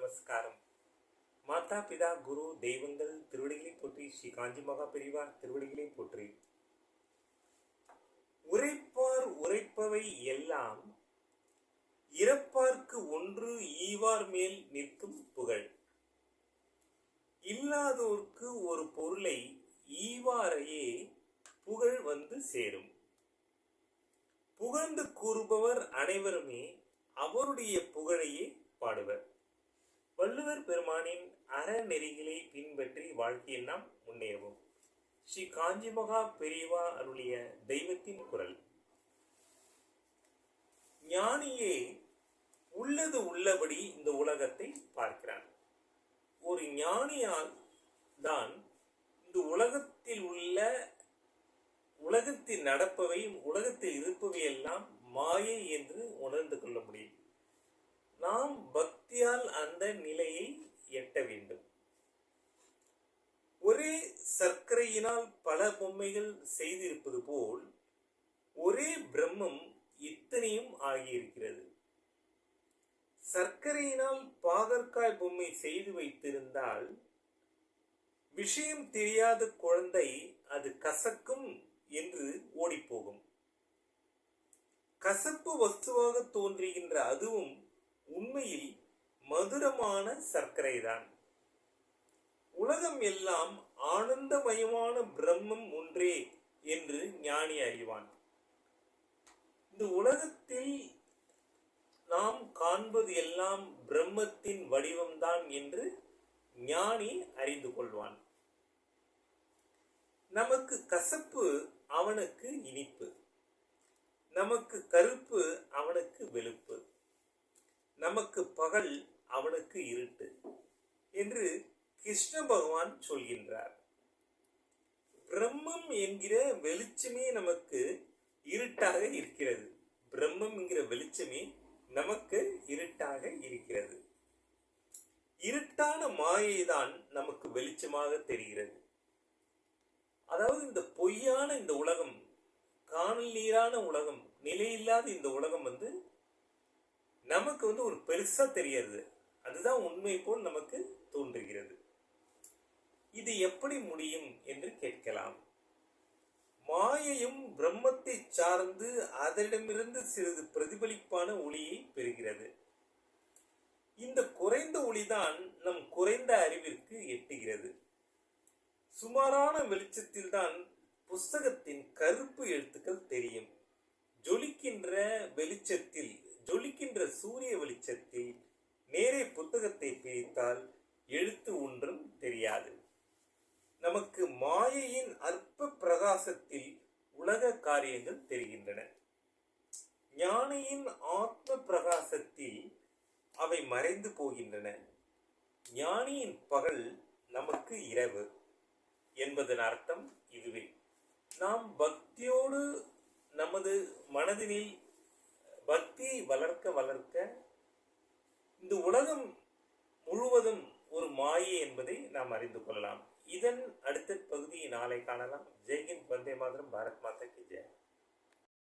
நமஸ்காரம். மாதா பிதா குரு தெய்வங்கள் திருவடிகளை போற்றி. ஸ்ரீ காஞ்சி மகா பெரிவார் திருவடிகளை போற்றி. உரைப்பார் உரைப்பவை எல்லாம் இறப்பார்க்கு ஒன்று ஈவார் மேல் நிற்கும் புகழ். இல்லாதோர்க்கு ஒரு பொருளை ஈவாரையே புகழ் வந்து சேரும். புகழ்ந்து கூறுபவர் அனைவருமே அவருடைய புகழையே பாடுவர். வள்ளுவர் பெருமானின் அறநெறிகளை பின்பற்றி வாழ்க்கையில் நாம் முன்னேறுவோம். ஸ்ரீ காஞ்சி மகா பெரியவா அருளிய தெய்வத்தின் குரல். ஞானியே உள்ளது உள்ளபடி இந்த உலகத்தை பார்க்கிறான். ஒரு ஞானியால் தான் இந்த உலகத்தில் உள்ள உலகத்தில் நடப்பவை உலகத்தில் இருப்பவை எல்லாம் மாயை என்று உணர்ந்து கொள்ள முடியும். நாம் பக்தியால் அந்த நிலையை எட்ட வேண்டும். ஒரே சர்க்கரையினால் பல பொம்மைகள் செய்திருப்பது போல் ஒரே பிரம்மம் இத்தனையும் ஆகியிருக்கிறது. சர்க்கரையினால் பாகற்காய் பொம்மை செய்து வைத்திருந்தால் விஷயம் தெரியாத குழந்தை அது கசக்கும் என்று ஓடிப்போகும். கசப்பு வஸ்துவாக தோன்றுகின்ற அதுவும் உண்மையில் மதுரமான சர்க்கரைதான். உலகம் எல்லாம் ஆனந்தமயமான பிரம்மம் ஒன்றே என்று ஞானி அறிவான். இந்த உலகத்தில் நாம் காண்பது எல்லாம் பிரம்மத்தின் வடிவம்தான் என்று ஞானி அறிந்து கொள்வான். நமக்கு கசப்பு அவனுக்கு இனிப்பு, நமக்கு கருப்பு அவனுக்கு வெளுப்பு, நமக்கு பகல் அவனுக்கு இருட்டு என்று கிருஷ்ண பகவான் சொல்கின்றார். பிரம்மம் என்கிற வெளிச்சமே நமக்கு இருட்டாக இருக்கிறது. பிரம்மம் என்கிற வெளிச்சமே நமக்கு இருட்டாக இருக்கிறது. இருட்டான மாயை தான் நமக்கு வெளிச்சமாக தெரிகிறது. அதாவது இந்த பொய்யான இந்த உலகம், காணல் நீரான உலகம், நிலையில்லாத இந்த உலகம் நமக்கு ஒரு பெருசா தெரிகிறது. அதுதான் உண்மை போல் நமக்கு தோன்றுகிறது. இது எப்படி முடியும் என்று கேட்கலாம். மாயையும் பிரம்மத்தை சார்ந்து அதனிடமிருந்து சிறிது பிரதிபலிப்பான ஒளியை பெறுகிறது. இந்த குறைந்த ஒளிதான் நம் குறைந்த அறிவிற்கு எட்டுகிறது. சுமாரான வெளிச்சத்தில் தான் புஸ்தகத்தின் கருப்பு எழுத்துக்கள் தெரியும். ஜொலிக்கின்ற வெளிச்சத்தில், ஜொலிக்கின்ற சூரிய வெளிச்சத்தில் நேரே புத்தகத்தை பிரித்தால் எழுத்து ஒன்றும் தெரியாது. நமக்கு மாயையின் அற்ப பிரகாசத்தில் உலக காரியங்கள் தெரிகின்றன. ஞானியின் ஆத்ம பிரகாசத்தில் அவை மறைந்து போகின்றன. ஞானியின் பகல் நமக்கு இரவு என்பதன் அர்த்தம் இதுவே. நாம் பக்தியோடு நமது மனதினில் பக்தியை வளர்க்க வளர்க்க இந்த உலகம் முழுவதும் ஒரு மாயை என்பதை நாம் அறிந்து கொள்ளலாம். இதன் அடுத்த பகுதியை நாளை காணலாம். ஜெய்ஹிந்த், வந்தே மாதரம், பாரத் மாதா கி ஜெய்.